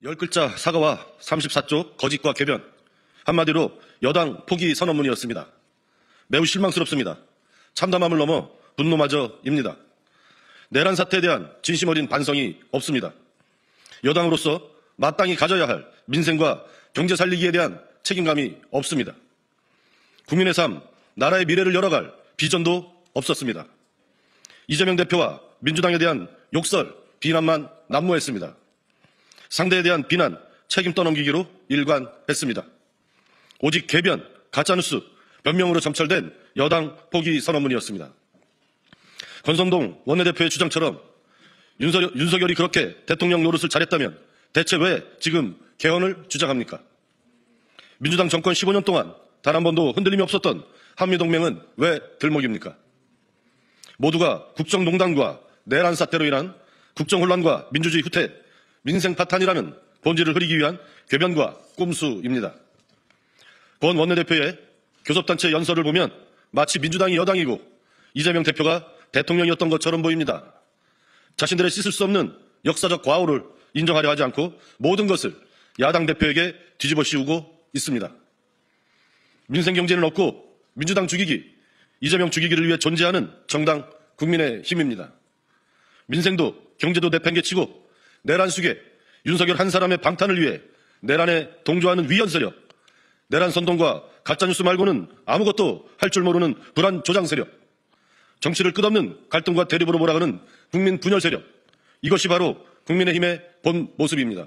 10글자 사과와 34쪽 거짓과 궤변, 한마디로 여당 포기 선언문이었습니다. 매우 실망스럽습니다. 참담함을 넘어 분노마저입니다. 내란 사태에 대한 진심 어린 반성이 없습니다. 여당으로서 마땅히 가져야 할 민생과 경제 살리기에 대한 책임감이 없습니다. 국민의 삶, 나라의 미래를 열어갈 비전도 없었습니다. 이재명 대표와 민주당에 대한 욕설, 비난만 난무했습니다. 상대에 대한 비난, 책임 떠넘기기로 일관했습니다. 오직 궤변, 가짜뉴스, 변명으로 점철된 여당 포기 선언문이었습니다. 권성동 원내대표의 주장처럼 윤석열이 그렇게 대통령 노릇을 잘했다면 대체 왜 지금 개헌을 주장합니까? 민주당 정권 15년 동안 단 한 번도 흔들림이 없었던 한미동맹은 왜 들먹입니까? 모두가 국정농단과 내란 사태로 인한 국정혼란과 민주주의 후퇴, 민생 파탄이라는 본질을 흐리기 위한 궤변과 꼼수입니다. 권 원내대표의 교섭단체 연설을 보면 마치 민주당이 여당이고 이재명 대표가 대통령이었던 것처럼 보입니다. 자신들의 씻을 수 없는 역사적 과오를 인정하려 하지 않고 모든 것을 야당 대표에게 뒤집어 씌우고 있습니다. 민생 경제는 없고 민주당 죽이기, 이재명 죽이기를 위해 존재하는 정당 국민의힘입니다. 민생도 경제도 내팽개치고 내란 속에 윤석열 한 사람의 방탄을 위해 내란에 동조하는 위헌 세력, 내란 선동과 가짜뉴스 말고는 아무것도 할 줄 모르는 불안 조장 세력, 정치를 끝없는 갈등과 대립으로 몰아가는 국민 분열 세력, 이것이 바로 국민의힘의 본 모습입니다.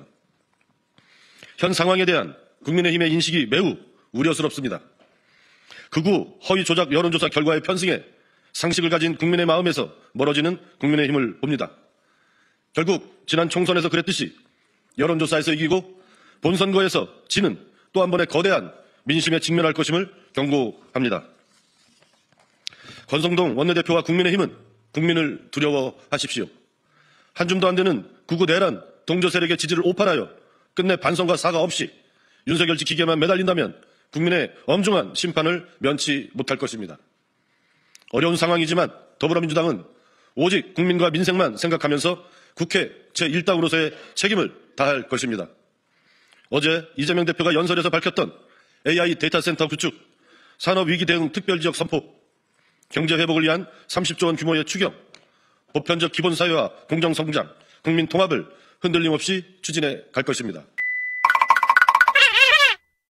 현 상황에 대한 국민의힘의 인식이 매우 우려스럽습니다. 극우 허위 조작 여론조사 결과에 편승해 상식을 가진 국민의 마음에서 멀어지는 국민의힘을 봅니다. 결국 지난 총선에서 그랬듯이 여론조사에서 이기고 본선거에서 지는 또 한 번의 거대한 민심에 직면할 것임을 경고합니다. 권성동 원내대표와 국민의힘은 국민을 두려워하십시오. 한 줌도 안 되는 극우 내란 동조 세력의 지지를 오판하여 끝내 반성과 사과 없이 윤석열 지키기에만 매달린다면 국민의 엄중한 심판을 면치 못할 것입니다. 어려운 상황이지만 더불어민주당은 오직 국민과 민생만 생각하면서 국회 제1당으로서의 책임을 다할 것입니다. 어제 이재명 대표가 연설에서 밝혔던 AI 데이터센터 구축, 산업위기 대응 특별지역 선포, 경제 회복을 위한 30조 원 규모의 추경, 보편적 기본사회와 공정성장, 국민 통합을 흔들림 없이 추진해 갈 것입니다.